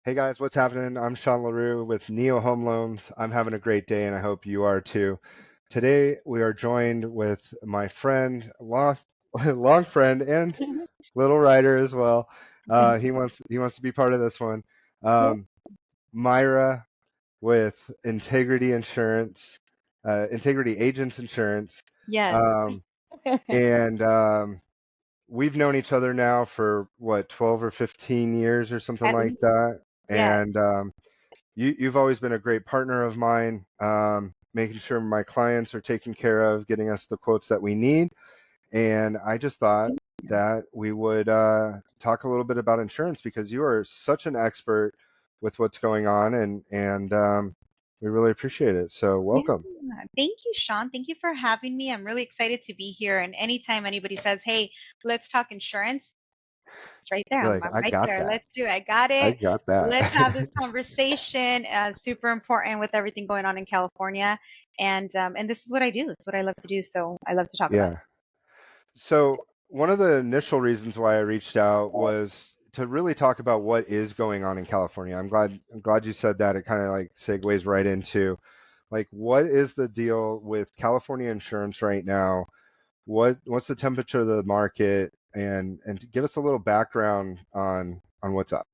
Hey guys, what's happening? I'm Sean LaRue with Neo Home Loans. I'm having a great day and I hope you are too. Today we are joined with my friend, long friend and little writer as well. He wants to be part of this one. Yeah. Um, Myra with Integrity Insurance, Integrity Agents Insurance. Yes. Um, and we've known each other now for what, 12 or 15 years or something At like least, that. yes. And you've always been a great partner of mine, making sure my clients are taken care of, getting us the quotes that we need. And I just thought that we would talk a little bit about insurance because you are such an expert with what's going on, and we really appreciate it. So Yeah. welcome. Thank you, Sean. Thank you for having me. I'm really excited to be here. And anytime anybody says, "Hey, let's talk insurance," it's right there. You're I'm, like, I'm I right got there. that. Let's do it. I got I it. got Let's have that. this conversation. Super important with everything going on in California. And this is what I do. It's what I love to do. So I love to talk about Yeah. So one of the initial reasons why I reached out was to really talk about what is going on in California. I'm glad you said that. It kind of like segues right into like what is the deal with California insurance right now? What's the temperature of the market and give us a little background on what's up.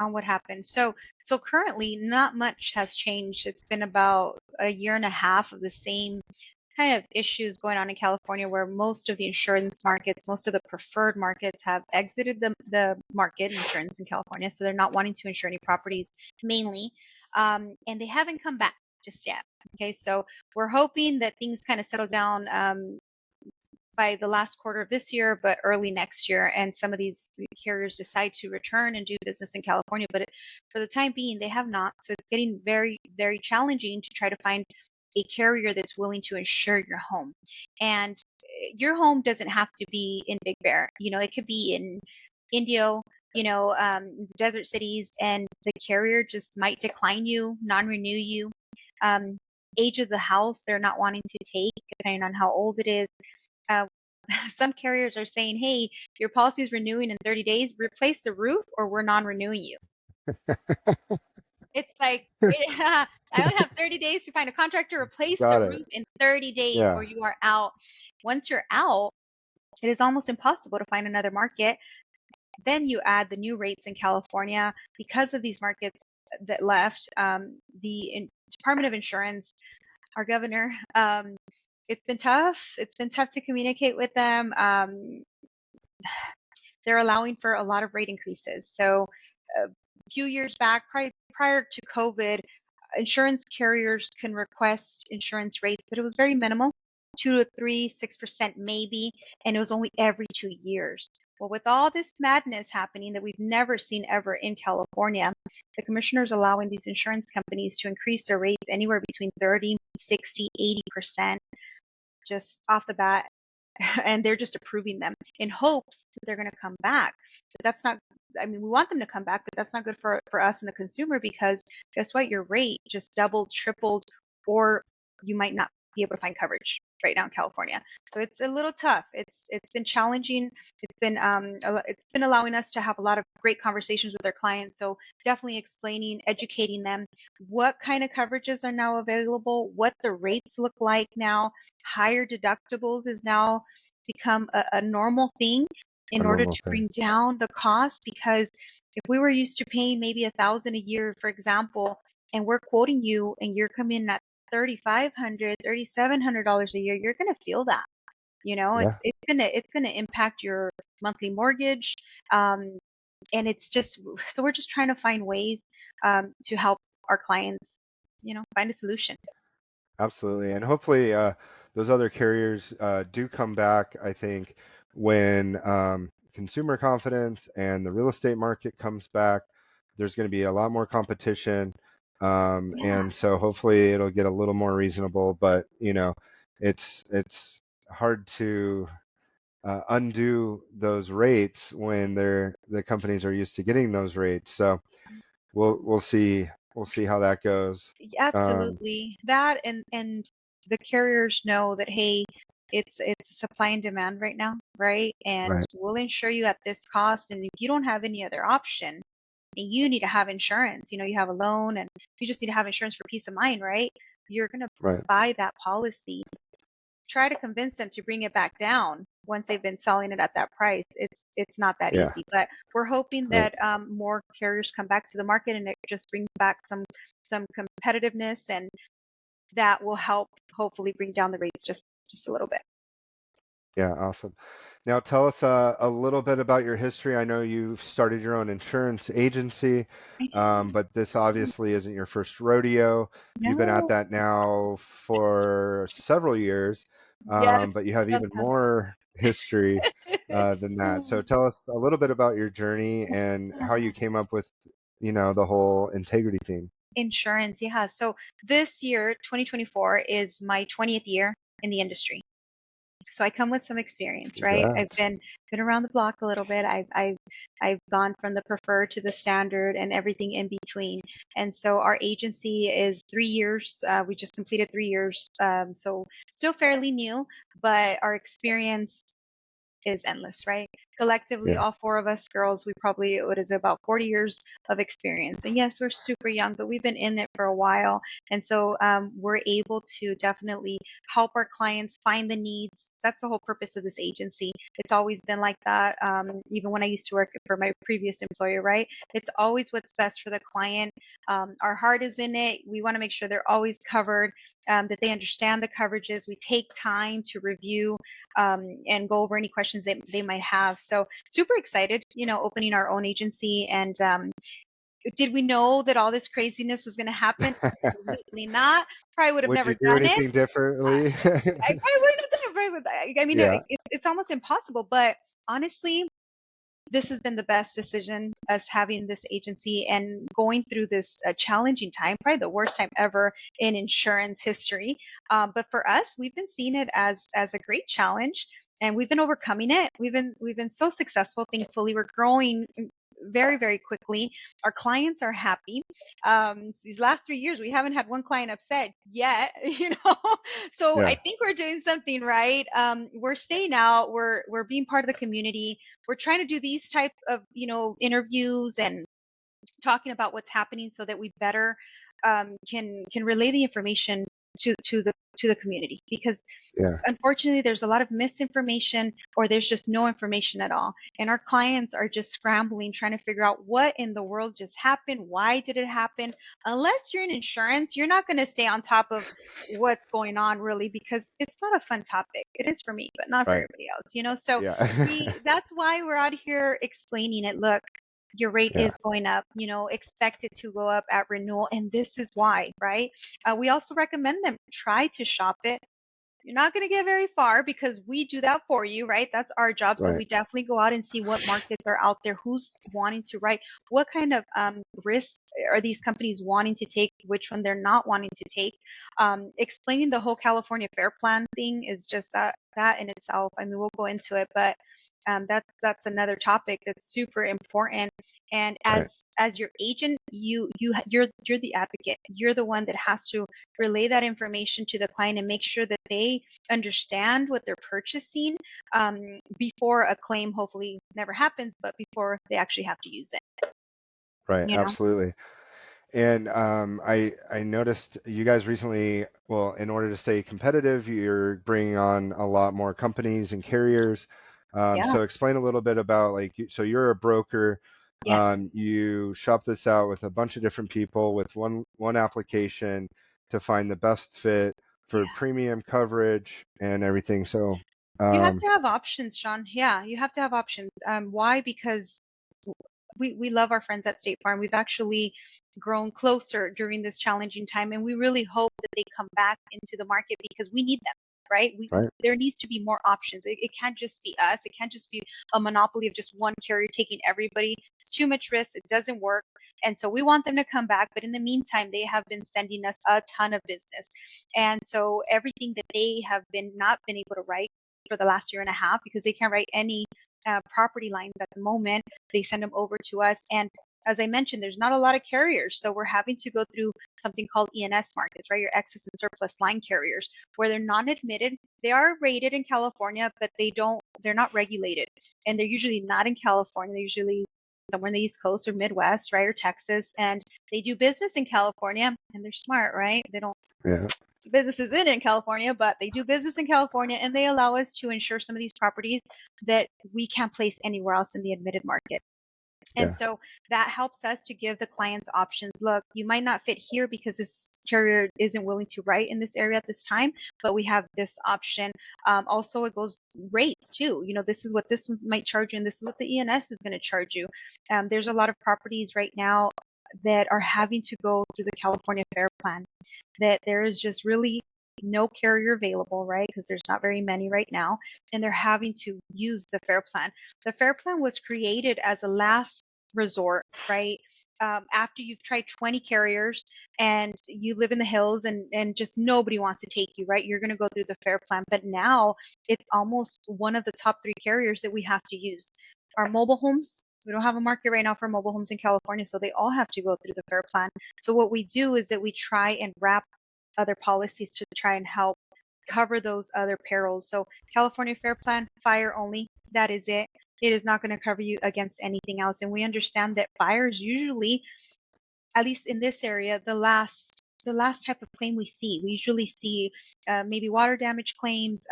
on what happened. So currently, not much has changed. It's been about a year and a half of the same kind of issues going on in California where most of the insurance markets, most of the preferred markets have exited the market insurance in California. So they're not wanting to insure any properties mainly. And they haven't come back just yet. Okay, so we're hoping that things kind of settle down by the last quarter of this year, but early next year, and some of these carriers decide to return and do business in California. But for the time being, they have not. So it's getting very, very challenging to try to find a carrier that's willing to insure your home. And your home doesn't have to be in Big Bear. It could be in Indio, desert cities, and the carrier just might decline you, non-renew you. Um, Age of the house, they're not wanting to take, depending on how old it is. Uh, some carriers are saying, hey, your policy is renewing in 30 days, replace the roof or we're non-renewing you. It's like, I only have 30 days to find a contractor, replace the Got it. roof in 30 days or Yeah. you are out. Once you're out, it is almost impossible to find another market. Then you add the new rates in California because of these markets that left. The Department of Insurance, our governor, it's been tough. It's been tough to communicate with them. They're allowing for a lot of rate increases. So a few years back, prior to COVID, insurance carriers can request insurance rates, but it was very minimal, 2 to 3, 6% maybe, and it was only every 2 years. Well, with all this madness happening that we've never seen ever in California, the commissioner's allowing these insurance companies to increase their rates anywhere between 30, 60, 80% just off the bat, and they're just approving them in hopes that they're going to come back. But that's not, I mean, we want them to come back, but that's not good for us and the consumer because guess what? Your rate just doubled, tripled, or you might not be able to find coverage right now in California. So it's a little tough. It's been challenging. It's been allowing us to have a lot of great conversations with our clients. So definitely explaining, educating them what kind of coverages are now available, what the rates look like now. Higher deductibles is now become a normal thing A in order normal to thing. bring down the cost because if we were used to paying maybe 1,000 a year, for example, and we're quoting you and you're coming in at $3,500, $3,700 a year, you're gonna feel that. Yeah. It's gonna impact your monthly mortgage, um, and it's just so we're just trying to find ways to help our clients, find a solution. Absolutely. And hopefully those other carriers do come back, I think, when consumer confidence and the real estate market comes back, there's going to be a lot more competition. Yeah, And so hopefully it'll get a little more reasonable, but it's hard to undo those rates when the companies are used to getting those rates. So we'll see how that goes. Um, absolutely. That and the carriers know that, hey, it's supply and demand right now, right? And right. we'll insure you at this cost, and if you don't have any other option, you need to have insurance. You have a loan and you just need to have insurance for peace of mind, right? You're going to Right. buy that policy. Try to convince them to bring it back down once they've been selling it at that price. It's not that Yeah. easy, but we're hoping Right. that more carriers come back to the market and it just brings back some competitiveness, and that will help hopefully bring down the rates just a little bit. Yeah. Awesome. Now tell us a little bit about your history. I know you've started your own insurance agency, I did. but this obviously isn't your first rodeo. You've been at No. that now for several years, Yes. but you have even Sometimes. more history than that. So tell us a little bit about your journey and how you came up with, the whole integrity theme. Insurance, yeah. So this year, 2024, is my 20th year in the industry. So I come with some experience, right? I've Congrats. been around the block a little bit. I've gone from the preferred to the standard and everything in between. And so our agency is 3 years. We just completed 3 years. So still fairly new, but our experience is endless, right? Collectively, Yeah. all four of us girls, we probably, what is it, about 40 years of experience. And yes, we're super young, but we've been in it for a while. And so we're able to definitely help our clients find the needs. That's the whole purpose of this agency. It's always been like that. Even when I used to work for my previous employer, right? It's always what's best for the client. Our heart is in it. We want to make sure they're always covered, that they understand the coverages. We take time to review and go over any questions that they might have. So super excited, opening our own agency. And did we know that all this craziness was going to happen? Absolutely not. Probably would have Would never you do done it. anything differently? I probably wouldn't have done it. I mean, Yeah. it's almost impossible. But honestly, this has been the best decision, us having this agency and going through this challenging time, probably the worst time ever in insurance history. But for us, we've been seeing it as a great challenge, and we've been overcoming it. We've been so successful. Thankfully, we're growing very, very quickly. Our clients are happy. These last 3 years, we haven't had one client upset yet, So I Yeah. think we're doing something right. We're staying out. We're being part of the community. We're trying to do these type of interviews and talking about what's happening so that we better can relay the information to the community, because Yeah. unfortunately there's a lot of misinformation, or there's just no information at all, and our clients are just scrambling trying to figure out what in the world just happened, why did it happen. Unless you're in insurance, you're not going to stay on top of what's going on, really, because it's not a fun topic. It is for me, but not for Right. everybody else. So Yeah. we that's why we're out here explaining it. Look, your rate Yeah. is going up, expect it to go up at renewal, and this is why, right? We also recommend them try to shop it. You're not going to get very far because we do that for you, right? That's our job. So Right. we definitely go out and see what markets are out there, who's wanting to write, what kind of risks are these companies wanting to take, which one they're not wanting to take. Explaining the whole California Fair Plan thing is just that in itself. I mean, we'll go into it, but that's another topic that's super important. And Right. as your agent, you're the advocate. You're the one that has to relay that information to the client and make sure that they understand what they're purchasing, before a claim hopefully never happens, but before they actually have to use it. Right. You know? Absolutely. And I noticed you guys recently, well, in order to stay competitive, you're bringing on a lot more companies and carriers. Yeah. So explain a little bit about like, so you're a broker. Yes. You shop this out with a bunch of different people with one application to find the best fit for Yeah. premium coverage and everything. So You have um, to have options, Sean. Yeah, you have to have options. Why? Because we love our friends at State Farm. We've actually grown closer during this challenging time, and we really hope that they come back into the market because we need them, right? right, There needs to be more options. It can't just be us. It can't just be a monopoly of just one carrier taking everybody. It's too much risk. It doesn't work. And so we want them to come back. But in the meantime, they have been sending us a ton of business. And so everything that they have not been able to write for the last year and a half, because they can't write any property lines at the moment, they send them over to us. And as I mentioned, there's not a lot of carriers. So we're having to go through something called ENS markets, right? Your excess and surplus line carriers, where they're non-admitted. They are rated in California, but they're not regulated. And they're usually not in California. They're usually somewhere in the East Coast or Midwest, right, or Texas, and they do business in California, and they're smart, right? They don't Yeah. business is in California, but they do business in California, and they allow us to insure some of these properties that we can't place anywhere else in the admitted market. And Yeah. so that helps us to give the clients options. Look, you might not fit here because this carrier isn't willing to write in this area at this time, but we have this option. Also, it goes rates too. This is what this one might charge you, and this is what the ENS is going to charge you. There's a lot of properties right now that are having to go through the California Fair Plan, that there is just really no carrier available, right? Because there's not very many right now, and they're having to use the Fair Plan. The Fair Plan was created as a last resort, right? After you've tried 20 carriers and you live in the hills and just nobody wants to take you, right? You're going to go through the Fair Plan. But now it's almost one of the top 3 carriers that we have to use. Our mobile homes, we don't have a market right now for mobile homes in California, so they all have to go through the Fair Plan. So what we do is that we try and wrap other policies to try and help cover those other perils. So California Fair Plan, fire only, that is it. It is not going to cover you against anything else. And we understand that fires usually, at least in this area, the last type of claim we see. We usually see maybe water damage claims,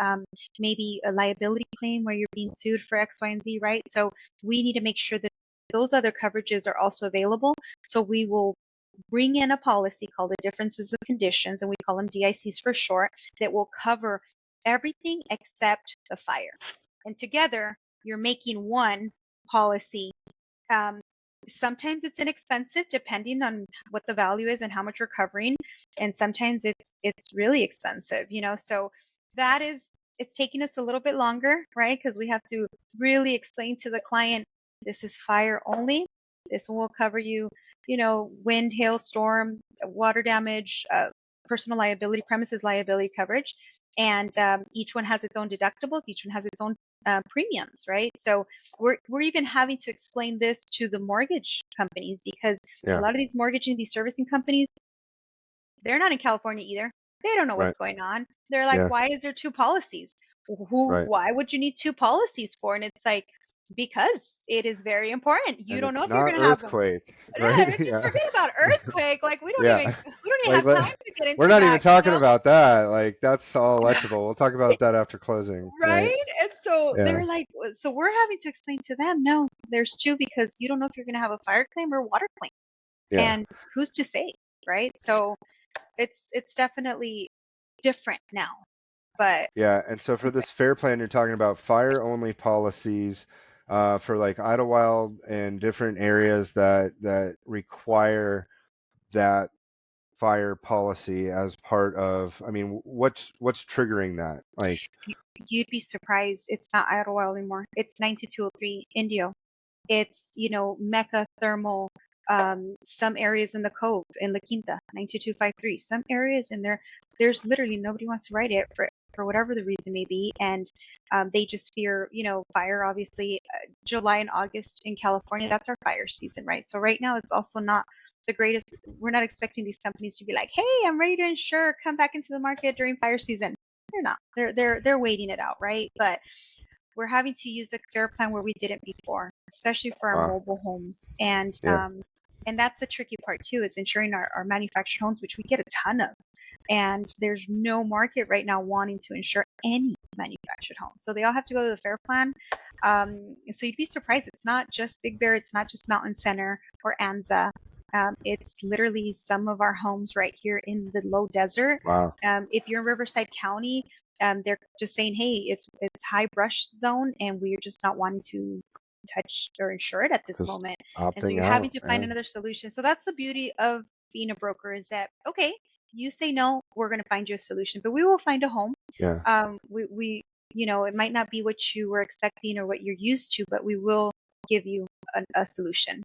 maybe a liability claim where you're being sued for X, Y, and Z, right? So we need to make sure that those other coverages are also available. So we will bring in a policy called the differences of conditions, and we call them DICs for short, that will cover everything except the fire. And together, you're making one policy. Um, Sometimes it's inexpensive depending on what the value is and how much we're covering, and sometimes it's really expensive. So it's taking us a little bit longer, right? Because we have to really explain to the client, this is fire only. This one will cover you, wind, hail, storm, water damage, personal liability, premises liability coverage, and each one has its own deductibles. Each one has its own premiums, right? So we're even having to explain this to the mortgage companies, because a Yeah. lot of these mortgaging, these servicing companies, they're not in California either. They don't know Right. what's going on. They're like, Yeah. why is there 2 policies? Right. Why would you need 2 policies for? And it's like, because it is very important. You And don't know it's if you're not going to have them. earthquake, Yeah, right? just Yeah. forget about earthquake. Like Yeah. we don't even Like have time to get we're into not even that, talking about that. Like that's all electrical. We'll talk about that after closing, right? Right? And so Yeah. they're like, so we're having to explain to them, no, there's 2, because you don't know if you're going to have a fire claim or a water claim. Yeah. And who's to say, right? So it's definitely different now. But Yeah. And so for this fair plan, you're talking about fire only policies for like Idlewild and different areas that require that fire policy as part of, I mean, what's triggering that? Like, you'd be surprised. It's not Idlewild anymore. It's 9203 Indio. It's, Mecca Thermal, some areas in the Cove, in La Quinta, 92253. Some areas in there, there's literally nobody wants to write it for whatever the reason may be. And they just fear, fire, obviously. July and August in California, that's our fire season, right? So right now it's also not the greatest. We're not expecting these companies to be like, hey, I'm ready to insure, come back into the market during fire season. They're not. They're waiting it out, right? But we're having to use the fair plan where we didn't before, especially for our wow. mobile homes. And Yeah. that's the tricky part too, is insuring our manufactured homes, which we get a ton of. And there's no market right now wanting to insure any manufactured home. So they all have to go to the fair plan. So you'd be surprised. It's not just Big Bear. It's not just Mountain Center or Anza. It's literally some of our homes right here in the low desert. Wow. If you're in Riverside County, they're just saying, hey, it's high brush zone, and we're just not wanting to touch or insure it at this Just moment. And so opting you're having out. to find Yeah. another solution. So that's the beauty of being a broker, is that, okay, you say no, we're going to find you a solution, but we will find a home. Yeah. We it might not be what you were expecting or what you're used to, but we will give you a solution,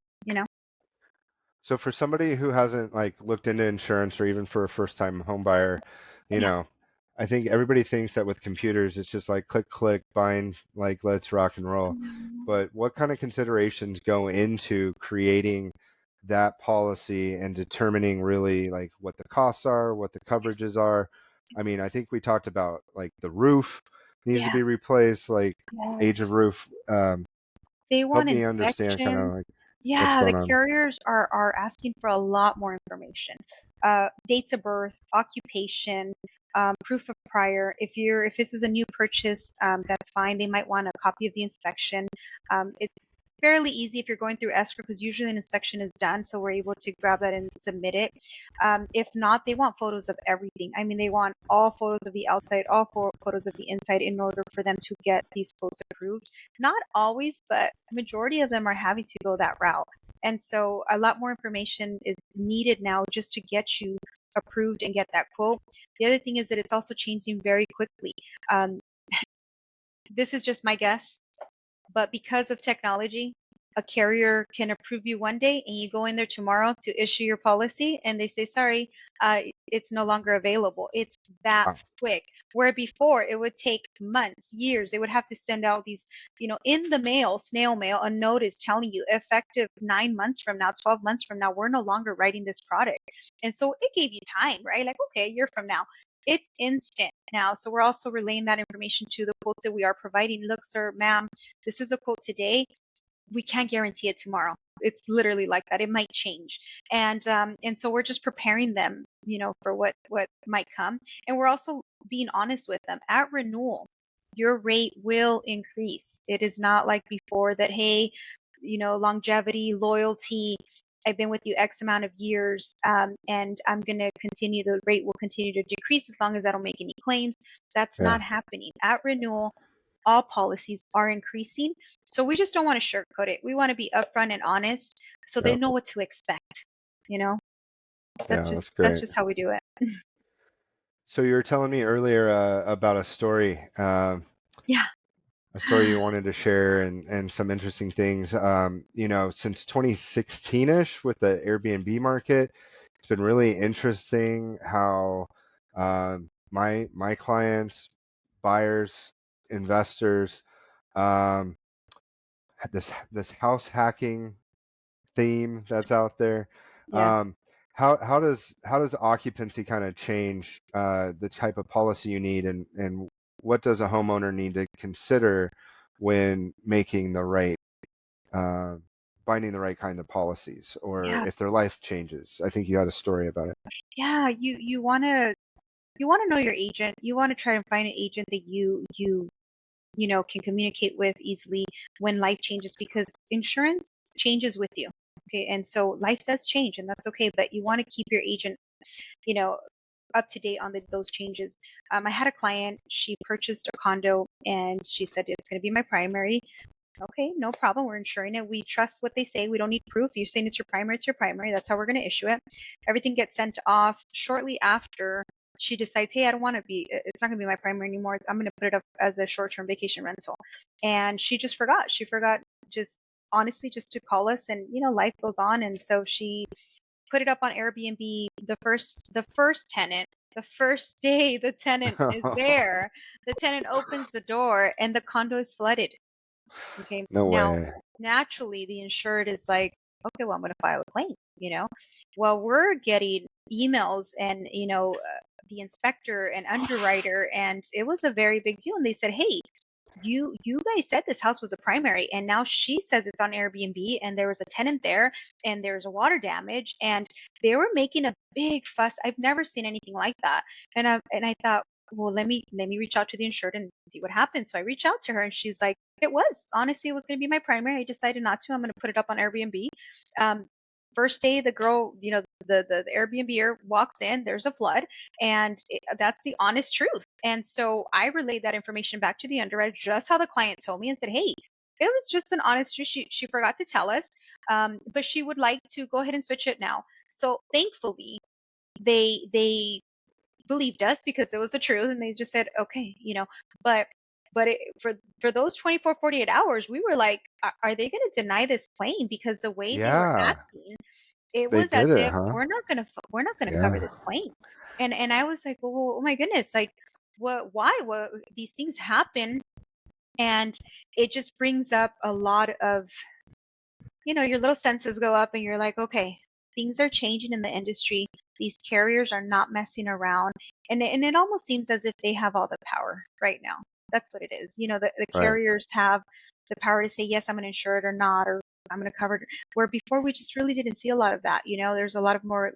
So for somebody who hasn't like looked into insurance or even for a first time home buyer, you Yeah. know, I think everybody thinks that with computers it's just like click click buying like let's rock and roll. But what kind of considerations go into creating that policy and determining really like what the costs are, what the coverages are? I mean, I think we talked about like the roof needs to Yeah. be replaced, like age Yes. of roof. They Help want me understand kind of inspection. like, What's Yeah, the going on? carriers are asking for a lot more information. Dates of birth, occupation, proof of prior. If this is a new purchase, that's fine. They might want a copy of the inspection. It's fairly easy if you're going through escrow because usually an inspection is done, so we're able to grab that and submit it. If not, they want photos of everything. I mean, they want all photos of the outside, all photos of the inside in order for them to get these quotes approved. Not always, but majority of them are having to go that route. And so a lot more information is needed now just to get you approved and get that quote. The other thing is that it's also changing very quickly. Um, this is just my guess, but because of technology, a carrier can approve you one day and you go in there tomorrow to issue your policy and they say, sorry, it's no longer available. It's that Wow. quick. Where before it would take months, years, they would have to send out these, in the mail, snail mail, a notice telling you effective 9 months from now, 12 months from now, we're no longer writing this product. And so it gave you time, right? Like, okay, a year from now. It's instant now. So we're also relaying that information to the quotes that we are providing. Look, sir, ma'am, this is a quote today. We can't guarantee it tomorrow. It's literally like that. It might change, and so we're just preparing them, for what might come, and we're also being honest with them. At renewal, your rate will increase. It is not like before that. Hey, longevity, loyalty. I've been with you X amount of years, and I'm going to continue. The rate will continue to decrease as long as I don't make any claims. That's Yeah. not happening. At renewal, all policies are increasing. So we just don't want to sugarcoat it. We want to be upfront and honest so they Yeah. know what to expect. You know, that's Yeah. just That's that's great. just how we do it. So you were telling me earlier about Yeah. a story you wanted to share, and some interesting things. Since 2016-ish with the Airbnb market, it's been really interesting how my clients, buyers, investors, um, this house hacking theme that's out there. Yeah. Um, how does occupancy kind of change the type of policy you need, and what does a homeowner need to consider when making the right uh, binding the right kind of policies, or Yeah. if their life changes? I think you had a story about it. Yeah. You want to know your agent. You want to try and find an agent that you can communicate with easily when life changes because insurance changes with you. Okay. And so life does change and that's okay, but you want to keep your agent, you know, up to date on those changes. I had a client, she purchased a condo and she said it's going to be my primary. Okay, no problem. We're insuring it. We trust what they say. We don't need proof. You're saying it's your primary, it's your primary. That's how we're going to issue it. Everything gets sent off. Shortly after, she decides, hey, I don't want to be, it's not going to be my primary anymore. I'm going to put it up as a short term vacation rental. And she just forgot. She forgot just honestly just to call us and life goes on. And so she put it up on Airbnb. The first tenant, the first day the tenant is there, the tenant opens the door and the condo is flooded. Okay. No Now, way. naturally, the insured is like, okay, well, I'm going to file a claim. Well, we're getting emails and, the inspector and underwriter, and it was a very big deal. And they said, hey, you guys said this house was a primary, and now she says it's on Airbnb, and there was a tenant there, and there's a water damage, and they were making a big fuss. I've never seen anything like that, and I thought, well, let me reach out to the insured and see what happened. So I reached out to her, and she's like, it was honestly it was going to be my primary. I decided not to. I'm going to put it up on Airbnb. Um, First day, the girl, the Airbnb walks in. There's a flood, and that's the honest truth. And so I relayed that information back to the underwriter, just how the client told me, and said, hey, it was just an honest truth. She forgot to tell us, but she would like to go ahead and switch it now. So thankfully, they believed us because it was the truth, and they just said, okay, but. For those 24, 48 hours, we were like, are they going to deny this claim? Because the way they were Yeah, acting, it they was as did it, if huh? we're not gonna cover Yeah. this claim. And I was like, well, oh my goodness, like what these things happen, and it just brings up a lot of, your little senses go up and you're like, okay, things are changing in the industry. These carriers are not messing around, and it almost seems as if they have all the power right now. That's what it is. The Right. carriers have the power to say, yes, I'm going to insure it or not, or I'm going to cover it. Where before we just really didn't see a lot of that. There's a lot of more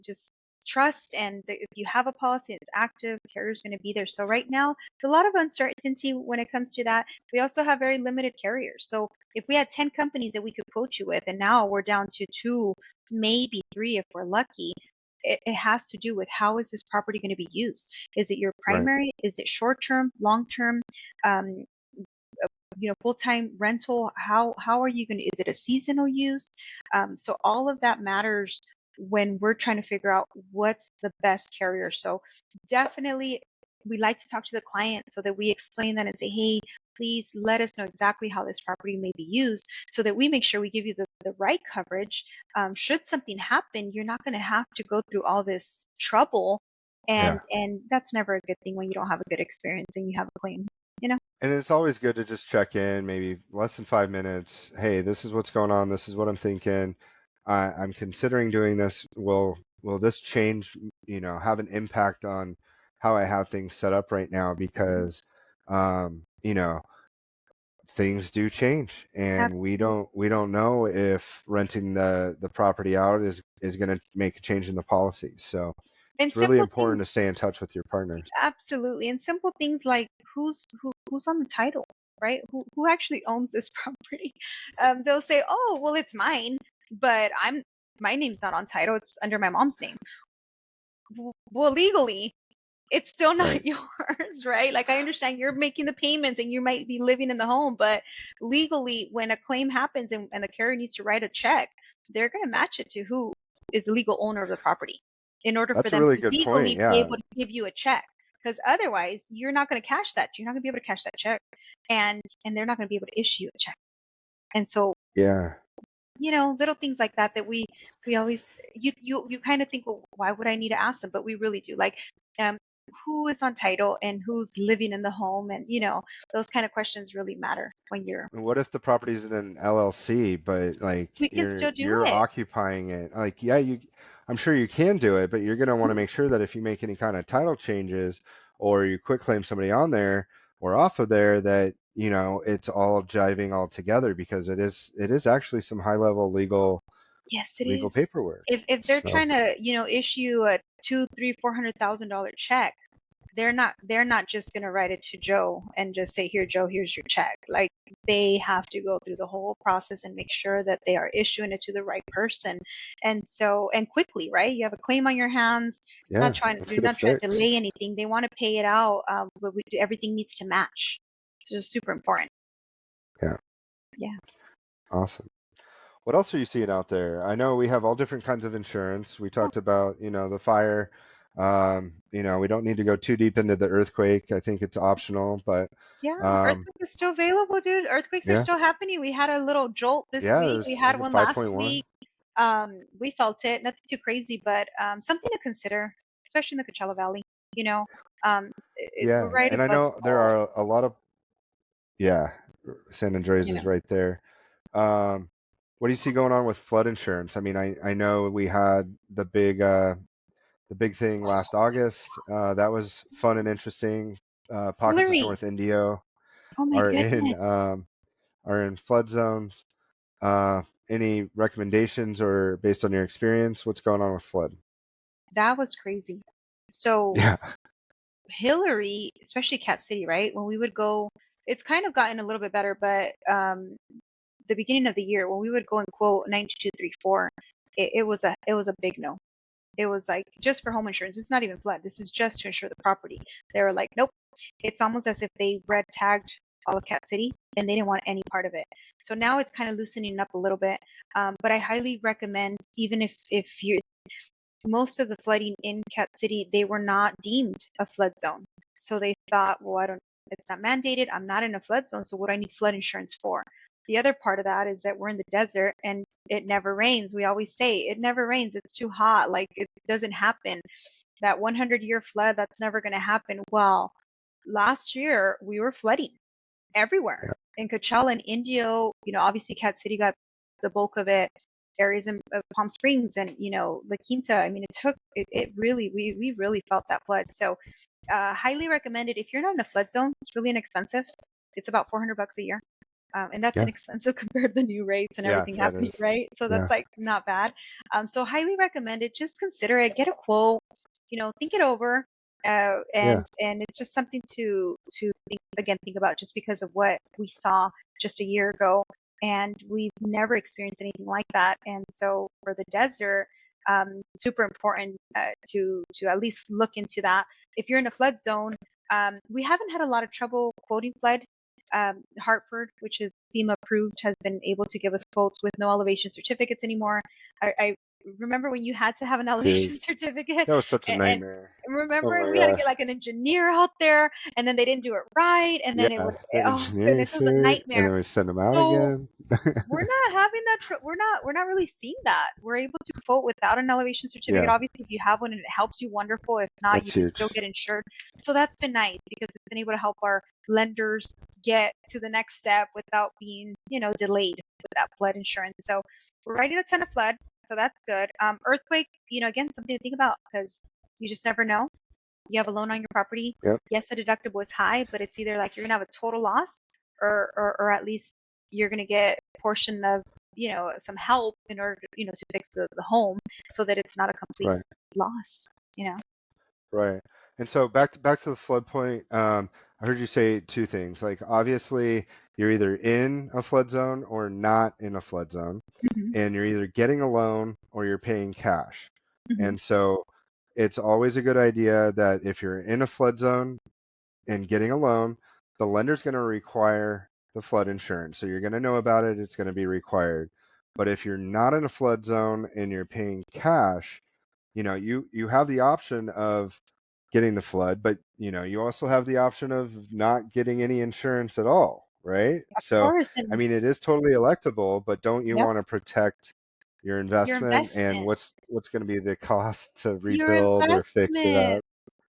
just trust, and if you have a policy and it's active, the carrier's going to be there. So right now, there's a lot of uncertainty when it comes to that. We also have very limited carriers. So if we had 10 companies that we could quote you with, and now we're down to 2, maybe 3 if we're lucky, it has to do with how is this property going to be used? Is it your Right. primary? Is it short term, long term? Um, Full-time rental, how are you going to, is it a seasonal use? So all of that matters when we're trying to figure out what's the best carrier. So definitely we like to talk to the client so that we explain that and say, hey, please let us know exactly how this property may be used so that we make sure we give you the right coverage. Should something happen, you're not going to have to go through all this trouble, and Yeah. that's never a good thing when you don't have a good experience and you have a claim, you know? And it's always good to just check in, maybe less than 5 minutes. Hey, this is what's going on. This is what I'm thinking. I'm considering doing this. Will this change, have an impact on how I have things set up right now? Because, um, you know, things do change, and we Absolutely. don't know if renting the property out is going to make a change in the policy. So And it's really simple important to things, stay in touch with your partners. absolutely. And simple things like who's on the title, right? Who actually owns this property? They'll say, "Oh, well, it's mine, but my name's not on title. It's under my mom's name." Well, legally, it's still not Right. yours, right? Like, I understand you're making the payments and you might be living in the home, but legally, when a claim happens and the carrier needs to write a check, they're going to match it to who is the legal owner of the property in order for That's a them really to good point. legally be Yeah. able to give you a check. Because otherwise, you're not going to cash that. You're not going to be able to cash that check, and they're not going to be able to issue a check. And so, Yeah. little things like that we always, you kind of think, well, why would I need to ask them? But we really do. Like, um, who is on title and who's living in the home, and those kind of questions really matter when you're. And what if the property's in an LLC, but like We can you're still do you're it. occupying it? Like, yeah, I'm sure you can do it, but you're gonna want to make sure that if you make any kind of title changes or you quit claim somebody on there or off of there, that it's all jiving all together, because it is actually some high level Yes, it legal is. paperwork. If they're So trying to, issue a two, three, $400,000 check, they're not just gonna write it to Joe and just say, here, Joe, here's your check. Like, they have to go through the whole process and make sure that they are issuing it to the right person. And quickly, right? You have a claim on your hands. yeah, let's They're get it not trying to fixed. delay anything. They want to pay it out, but everything needs to match. So it's super important. Yeah, Yeah. awesome. What else are you seeing out there? I know we have all different kinds of insurance. We Oh, talked about, the fire. We don't need to go too deep into the earthquake. I think it's optional, but yeah, um, earthquake is still available, dude. Earthquakes are yeah, still happening. We had a little jolt this yeah, week. We there's had like a one last 5.1. week. We felt it, nothing too crazy, but something to consider, especially in the Coachella Valley. You know, we're Yeah, right and I above know the there fault. are a lot of, yeah, San Andreas You is know, right there. Um, what do you see going on with flood insurance? I mean, I know we had the big thing last August. That was fun and interesting. Pockets of Hillary. North Indio Oh my are in goodness, um, are in flood zones. Uh, any recommendations, or based on your experience, what's going on with flood? that was crazy. So Yeah, Hillary, especially Cat City, right? When we would go, it's kind of gotten a little bit better, but the beginning of the year when we would go and quote 9234, it was a big no. It was like, just for home insurance. It's not even flood. This is just to insure the property. They were like, nope. It's almost as if they red tagged all of Cat City and they didn't want any part of it. So now it's kind of loosening up a little bit. But I highly recommend, even if you're, most of the flooding in Cat City, they were not deemed a flood zone. So they thought, well, it's not mandated. I'm not in a flood zone. So what do I need flood insurance for? The other part of that is that we're in the desert and it never rains. We always say it never rains. It's too hot. Like, it doesn't happen. That 100-year flood, that's never going to happen. Well, last year we were flooding everywhere yeah, in Coachella and Indio. Obviously Cat City got the bulk of it. Areas in Palm Springs and La Quinta. I mean, it really, we really felt that flood. So highly recommended if you're not in a flood zone. It's really inexpensive. It's about $400 a year. And that's Yeah. inexpensive compared to the new rates and Yeah, everything that happening, is. right? So Yeah. that's like not bad. So highly recommend it. Just consider it, get a quote, think it over. Yeah. And it's just something to think about just because of what we saw just a year ago, and we've never experienced anything like that. And so for the desert, super important to at least look into that. If you're in a flood zone, we haven't had a lot of trouble quoting flood. Hartford, which is FEMA approved, has been able to give us quotes with no elevation certificates anymore. I remember when you had to have an Dude, elevation certificate, that was such a and nightmare. Oh remember, and my we had to get gosh. like an engineer out there, and then they didn't do it right, and then it Yeah, would, the oh engineering goodness, it was a cert, and nightmare. then we send them out So again. we're not having that. We're not really seeing that. We're able to quote without an elevation certificate. Yeah, Obviously, if you have one and it helps you, wonderful. If not, you that's can huge. still get insured. So that's been nice because it's been able to help our lenders get to the next step without being, delayed with that flood insurance. So we're writing a ton of flood, so that's good. Earthquake, again, something to think about because you just never know. You have a loan on your property. Yep. Yes, the deductible is high, but it's either like you're gonna have a total loss, or at least you're gonna get a portion of some help in order to fix the home so that it's not a complete Right. loss. Right. And so back to the flood point. I heard you say two things. Like obviously you're either in a flood zone or not in a flood zone, Hmm. and you're either getting a loan or you're paying cash. Hmm. And so it's always a good idea that if you're in a flood zone and getting a loan, the lender's going to require the flood insurance. So you're going to know about it, it's going to be required. But if you're not in a flood zone and you're paying cash, you have the option of getting the flood, but you also have the option of not getting any insurance at all, right? Of So, course, I and mean, it is totally electable, but don't you yep, want to protect your your investment and investment, what's going to be the cost to your rebuild or fix it investment. up?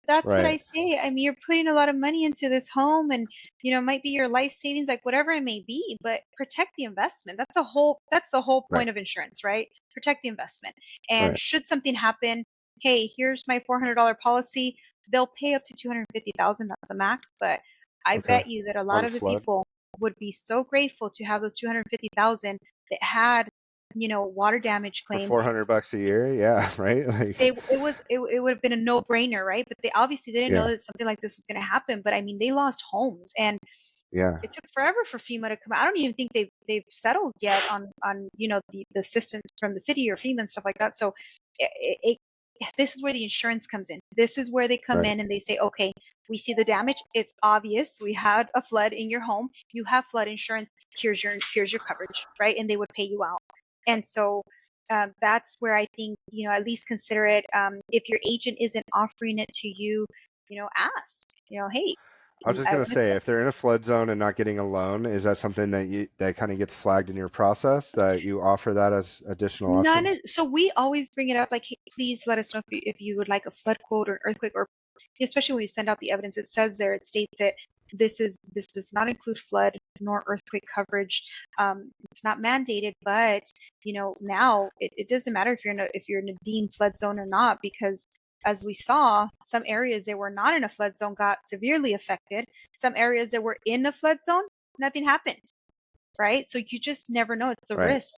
That's what Right, I say. I mean, you're putting a lot of money into this home, and it might be your life savings, like whatever it may be, but protect the investment. That's the whole right, point of insurance, right? Protect the investment. And right. should something happen, hey, here's my $400 policy. They'll pay up to 250,000. That's the max, but I Okay. bet you that a lot On of the flood people would be so grateful to have those 250,000 that had, water damage for claim. $400 a year, yeah, right? Like, It would have been a no-brainer, right? But they obviously didn't know yeah, that something like this was going to happen. But I mean, they lost homes, and yeah, it took forever for FEMA to come. I don't even think they've settled yet on the assistance from the city or FEMA and stuff like that. So this is where the insurance comes in. This is where they come right. in and they say, okay, we see the damage. It's obvious. We had a flood in your home. You have flood insurance. Here's your coverage, right? And they would pay you out. And so that's where I think at least consider it. If your agent isn't offering it to you, ask. Hey, I was just I gonna want say, to. if they're in a flood zone and not getting a loan, is that something that kind of gets flagged in your process that you offer that as additional None options? is, so we always bring it up like, hey, please let us know if you would like a flood quote or an earthquake, or especially when you send out the evidence. It says there, it states it. This does not include flood nor earthquake coverage. It's not mandated, but now it doesn't matter if you're in a deemed flood zone or not, because as we saw, some areas that were not in a flood zone got severely affected. Some areas that were in a flood zone, nothing happened, right? So you just never know. It's a Right. risk.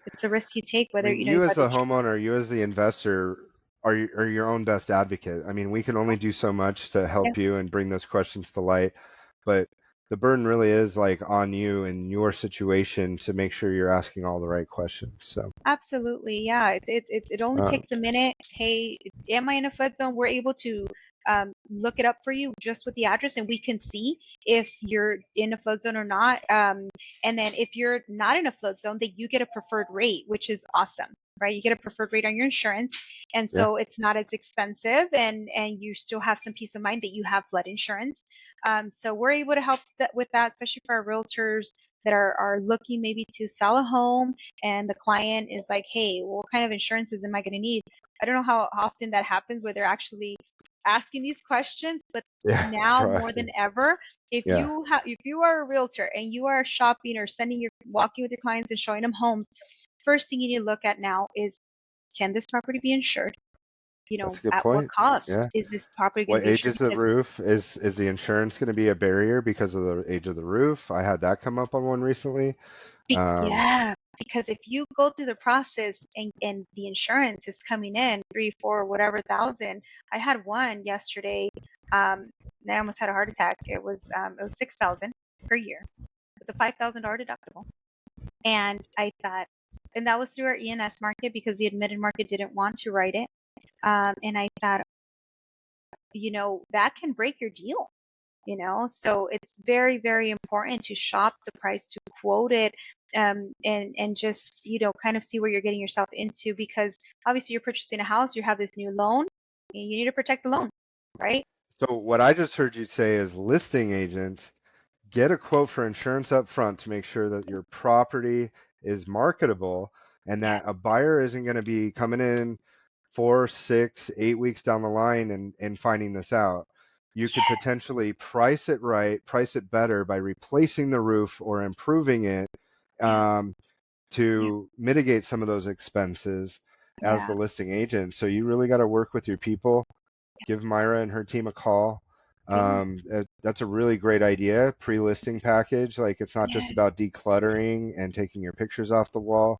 It's a risk you take, I whether mean, you you as have the insurance. homeowner, you as the investor, are your own best advocate. I mean, we can only do so much to Yeah, help you and bring those questions to light, but the burden really is like on you in your situation to make sure you're asking all the right questions. So, absolutely. Yeah. It only uh, takes a minute. Hey, am I in a flood zone? We're able to look it up for you just with the address, and we can see if you're in a flood zone or not. And then if you're not in a flood zone, then you get a preferred rate, which is awesome, right? You get a preferred rate on your insurance, and yeah, so it's not as expensive, and you still have some peace of mind that you have flood insurance. So we're able to help with that, especially for our realtors that are looking maybe to sell a home, and the client is like, hey, what kind of insurances am I going to need? I don't know how often that happens where they're actually asking these questions, but yeah, now more than proactive. ever, Yeah, if you are a realtor and you are shopping or walking with your clients and showing them homes, first thing you need to look at now is, can this property be insured? That's a good at what point. cost Yeah. is this property going to What be age insured? is the Because roof? Is the insurance going to be a barrier because of the age of the roof? I had that come up on one recently. Um, yeah, because if you go through the process and the insurance is coming in three, four, whatever thousand. I had one yesterday. I almost had a heart attack. It was 6,000 per year with a $5,000 deductible. And I thought, and that was through our E&S market because the admitted market didn't want to write it. And I thought, that can break your deal. So it's very, very important to shop the price, to quote it, and just, kind of see where you're getting yourself into, because obviously you're purchasing a house, you have this new loan, and you need to protect the loan, right? so what I just heard you say is listing agents get a quote for insurance up front to make sure that your property is marketable and Yeah, that a buyer isn't going to be coming in 4, 6, 8 weeks down the line and finding this out. You could yeah, potentially price it right, price it better by replacing the roof or improving it, yeah, um, yeah, to mitigate some of those expenses as yeah, the listing agent. So you really got to work with your people. Give Mayra and her team a call. yeah, That's a really great idea. Pre-listing package. Like it's not just yeah. about decluttering and taking your pictures off the wall.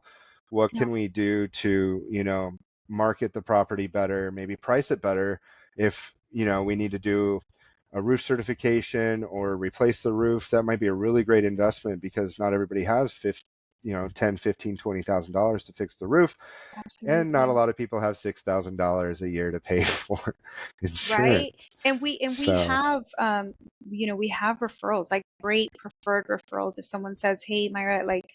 What No, can we do to, market the property better, maybe price it better if, we need to do a roof certification or replace the roof. That might be a really great investment because not everybody has 50, 10, 15, $20,000 to fix the roof. And not a absolutely. lot of people have $6,000 a year to pay for Right. insurance. And we So, have we have referrals, like great preferred referrals. If someone says, "Hey, Myra, like,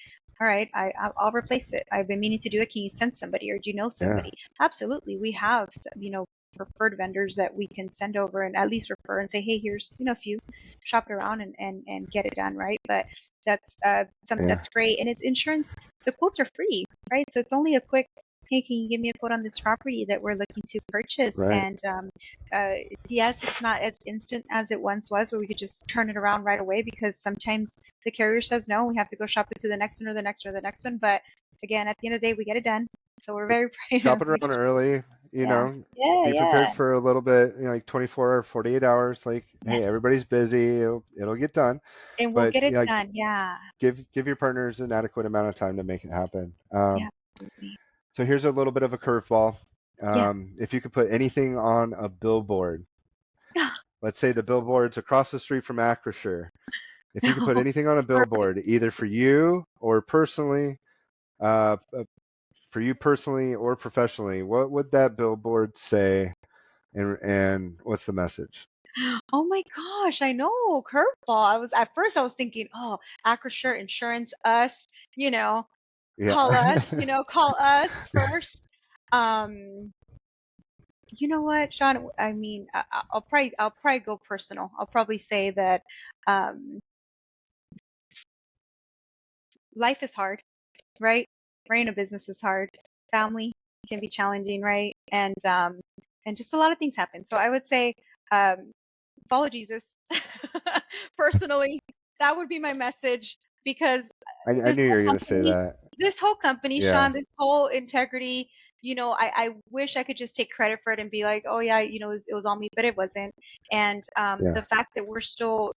all right, I'll replace it. I've been meaning to do it. Can you send somebody, or do you know yeah, somebody?" Absolutely. We have preferred vendors that we can send over and at least refer and say, "Hey, here's a few, shop it around and get it done," right? But yeah, that's great. And it's insurance. The quotes are free, right? So it's only a quick, "Hey, can you give me a quote on this property that we're looking to purchase?" right. And uh, yes, it's not as instant as it once was, where we could just turn it around right away, because sometimes the carrier says no, we have to go shop it to the next one or the next or the next one. But again, at the end of the day, we get it done. So we're very, Shop it we around early, yeah, yeah, be prepared yeah. for a little bit, like 24 or 48 hours. Like, hey, Yes, everybody's busy. It'll get done. and we'll But get it like, done. Yeah, give your partners an adequate amount of time to make it happen. yeah, absolutely. So here's a little bit of a curveball. Yeah. If you could put anything on a billboard, let's say the billboard's across the street from Acrisure. If you could put No, anything on a perfect. billboard, either for you or personally, uh, for you personally or professionally, what would that billboard say, and what's the message? Oh my gosh, I know, curveball. At first I was thinking, oh, Acrisure Insurance, us, Yeah. call us, call us first. Um, You know what, Sean? I mean, I'll probably go personal. I'll probably say that um, life is hard, right? Running a business is hard. Family can be challenging, right? And just a lot of things happen. So I would say um, follow Jesus. Personally, that would be my message, because I this knew you whole were gonna say company, that. Sean, Yeah. this whole integrity, I wish I could just take credit for it and be like, oh yeah, it was all me, but it wasn't. And Yeah. the fact that we're still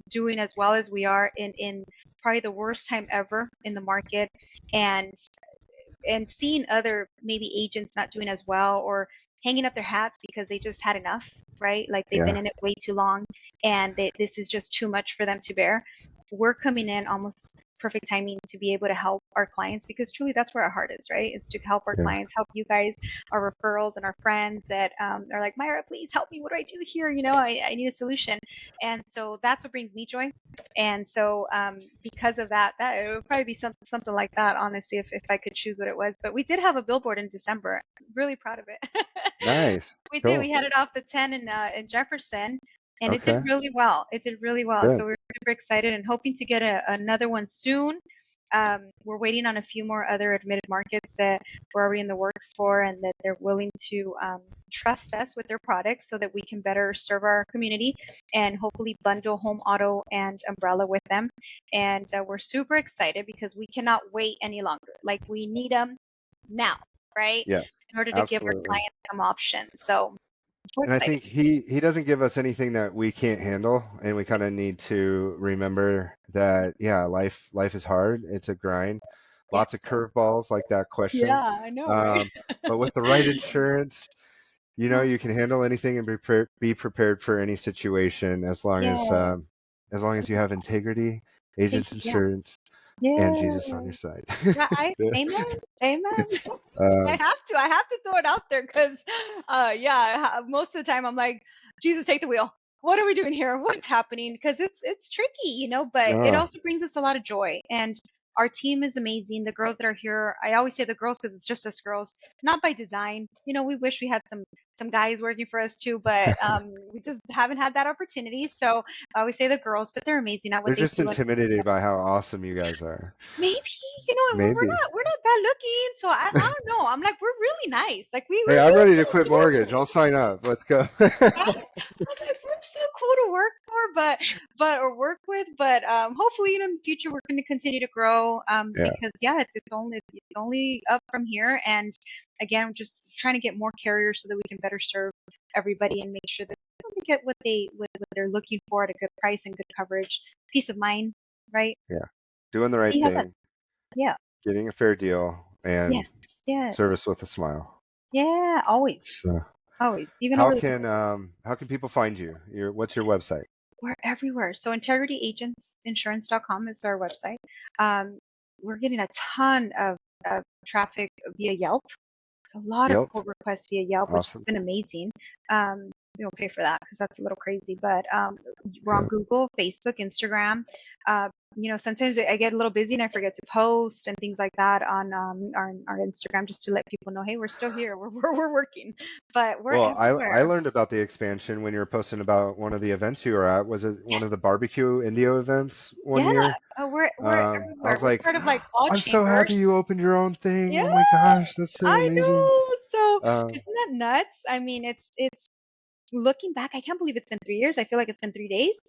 doing as well as we are in probably the worst time ever in the market, and seeing other maybe agents not doing as well, or hanging up their hats because they just had enough, right? Like they've been Yeah. in it way too long, and this is just too much for them to bear. We're coming in almost perfect timing to be able to help our clients, because truly that's where our heart is, right? It's to help our Yeah. clients, help you guys, our referrals and our friends that are like, Myra, please help me. What do I do here? I need a solution. And so that's what brings me joy. And so because of that it would probably be something like that, honestly, if I could choose what it was. But we did have a billboard in December. Really proud of it. Nice. We did. We Cool. had it off the 10 in Jefferson, and it did Okay. really well. It did really well. Good. So we're super excited and hoping to get another one soon. We're waiting on a few more other admitted markets that we're already in the works for, and that they're willing to trust us with their products so that we can better serve our community and hopefully bundle home, auto, and umbrella with them. And we're super excited because we cannot wait any longer. Like, we need them now, right? Yes. in order to give our Absolutely. clients some options. So we're And I excited. think he doesn't give us anything that we can't handle, and we kind of need to remember that yeah, life is hard. It's a grind. Yeah. Lots of curveballs like that question. Yeah, I know, right? Um, but with the right insurance, Yeah. you can handle anything and be prepared for any situation Yeah. as long as you have integrity, agent's Yeah. insurance, and Yeah. Jesus on your side. Yeah, amen, amen. um, I have to throw it out there because, yeah, most of the time I'm like, Jesus, take the wheel. What are we doing here? What's happening? Because it's tricky, but it no, also brings us a lot of joy. And our team is amazing. The girls that are here, I always say the girls because it's just us girls, not by design. We wish we had some guys working for us too, but we just haven't had that opportunity. So I always say the girls, but they're amazing at what they're they just do. And intimidated by how awesome you guys are. maybe we're Maybe. not bad looking, so I don't know. I'm like, we're really nice, like Hey, we're I'm ready to nice quit to work mortgage. with. I'll sign up. Let's go. I'm like, we're so cool to work for, but or work with, but hopefully in the future we're going to continue to grow, Yeah, because yeah, it's only up from here. And again, we're just trying to get more carriers so that we can better serve everybody and make sure that they get what they're looking for at a good price and good coverage, peace of mind, right? yeah. Doing the right See how that? thing, Yeah. getting a fair deal, Yes. and Yes. service with a smile. Yeah. Always. So, Always. Even over the how can people find you? What's your website? we're everywhere. So integrityagentsinsurance.com is our website. Um, we're getting a ton of traffic via Yelp. A lot of Yelp. quote requests via Yelp, which has Awesome. been amazing. We don't pay for that because that's a little crazy, but we're on Yeah. Google, Facebook, Instagram. Sometimes I get a little busy and I forget to post and things like that on our Instagram just to let people know, hey, we're still here, we're working, but we're Well, I everywhere. learned about the expansion when you were posting about one of the events you were at. Was it one Yes, of the barbecue Indio events one yeah, year? we're I everywhere. was We're like, part of like all I'm so happy chambers. you opened your own thing. Yeah, Oh my gosh, that's so I amazing. know. So Um, isn't that nuts? I mean, it's looking back, I can't believe it's been 3 years. I feel like it's been 3 days.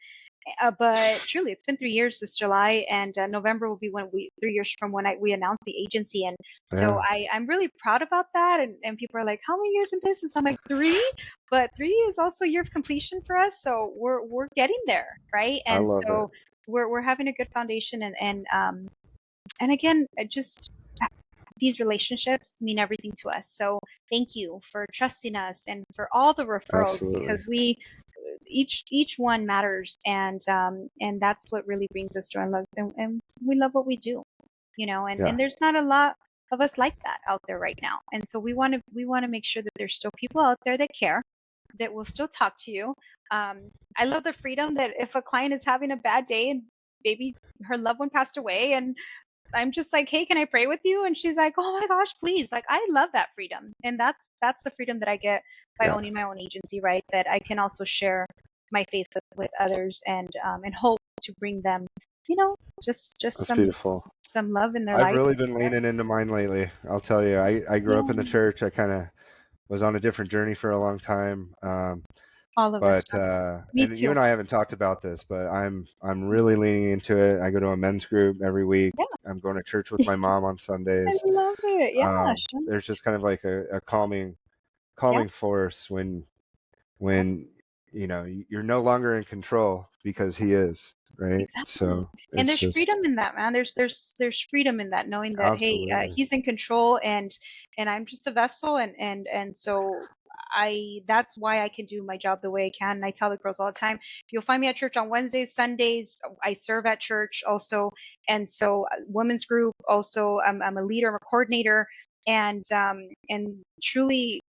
But truly, it's been 3 years this July, and November will be when 3 years from when we announced the agency. And so yeah, I'm really proud about that. And people are like, how many years in business? I'm like, three, but three is also a year of completion for us. So we're getting there, right? I And love it. so we're having a good foundation, and again, just these relationships mean everything to us. So thank you for trusting us and for all the referrals Absolutely. because we each one matters, and that's what really brings us joy and love, and we love what we do, and Yeah, and there's not a lot of us like that out there right now, and so we want to make sure that there's still people out there that care, that will still talk to you. I love the freedom that if a client is having a bad day and maybe her loved one passed away, and I'm just like, hey, can I pray with you? And she's like, oh my gosh, please. Like, I love that freedom. And that's the freedom that I get by yeah, owning my own agency, right? That I can also share my faith with others, and hope to bring them, you know, just that's some beautiful. some love in their I've life. really been leaning into mine lately. I'll tell you. I grew up in the Yeah, church. I kind of was on a different journey for a long time. all of us. But Me and you too. and I haven't talked about this, but I'm really leaning into it. I go to a men's group every week. Yeah, I'm going to church with my mom on I Sundays. love it. Yeah, Sean. There's just kind of like a Yeah, calming force yeah, when you're no longer in control because he is, right? exactly. So And it's there's just freedom in that, man. There's freedom in that, knowing that, hey, absolutely, he's in control, and I'm just a vessel, and so that's why I can do my job the way I can. And I tell the girls all the time, you'll find me at church on Wednesdays, Sundays. I serve at church also, and so women's group also. I'm a leader, I'm a coordinator, and truly,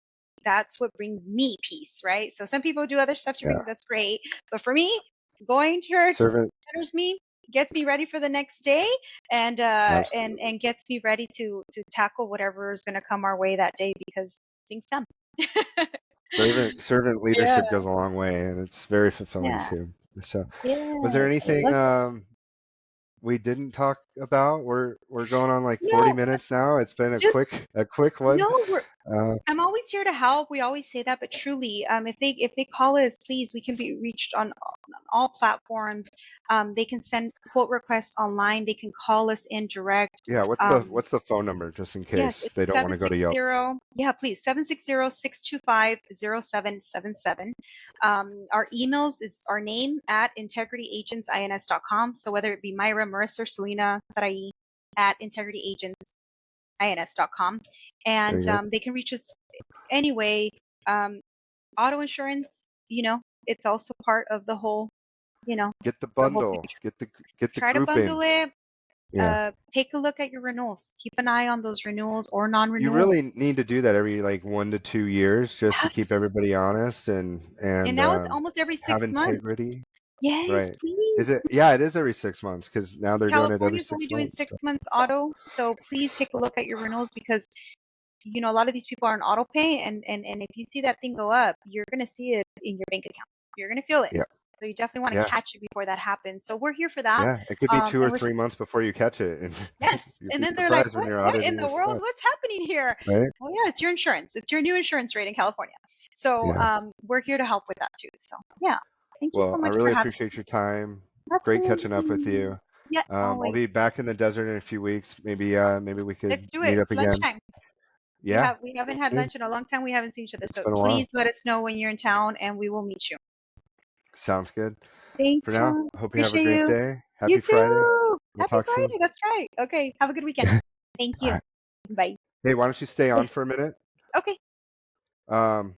that's what brings me peace, right? So some people do other stuff to bring, yeah. that's great, but for me, going to church Servant, centers me, gets me ready for the next day, and absolutely. gets me ready to tackle whatever is going to come our way that day because things come. Servant Yeah, leadership goes a long way, and it's very fulfilling yeah, too. So, was there yes. I anything love it. we didn't talk about? We're going on like 40 No, minutes now. It's been just a quick one. no. I'm always here to help. We always say that, but truly, if they call us, please, we can be reached on all platforms. They can send quote requests online. They can call us in direct. Yeah, Um, what's the phone number just in yes, case they it's don't want to go to Yelp? 760. Yeah, please, 760-625-0777. Our emails is our name at integrityagents.ins.com. So whether it be Myra, Marissa, or Selena, Sarai at integrityagents.ins.com, and Very good. they can reach us anyway. Um, Auto insurance, it's also part of the whole, Get the the whole bundle. picture. Get the Try to bundle grouping. it. Yeah. Take a look at your renewals. Keep an eye on those renewals or You non-renewals. really need to do that every like 1 to 2 years just to Yes. keep everybody honest And and now it's almost every have 6 months. integrity. Yes, Right. please. Is it? Yeah, it is every 6 months because now they're doing it every California is six only doing months. 6 months auto, so please take a look at your renewals because a lot of these people are on auto pay, and if you see that thing go up, you're gonna see it in your bank account. You're gonna feel it. Yeah. So you definitely want to Yeah. catch it before that happens. So we're here for that. Yeah. It could be two or And we're 3 months before you catch it, and yes. you'll And be then they're like, surprised when what? you're What in auditing the your world? stuff. What's happening here? Right. Well, yeah, it's your insurance. It's your new insurance rate in California. So Yeah. we're here to help with that too. So yeah, thank you so Well, I much for really having appreciate your time. me. Great catching up with Absolutely. you. Yeah, I'll always. be back in the desert in a few weeks. Maybe we could Let's do meet it. up It's again. lunchtime. Yeah. We haven't had Good. lunch in a long time. We haven't seen each other. It's So been a while. please let us know when you're in town and we will meet you. Sounds good. For Thanks, now, Ron. hope you have a Appreciate great you. day. You Happy Friday. too. We'll Happy talk soon. Friday. That's right. Okay. Have a good weekend. Thank All you. right. Bye. Hey, why don't you stay Yes. on for a minute? Okay. Um,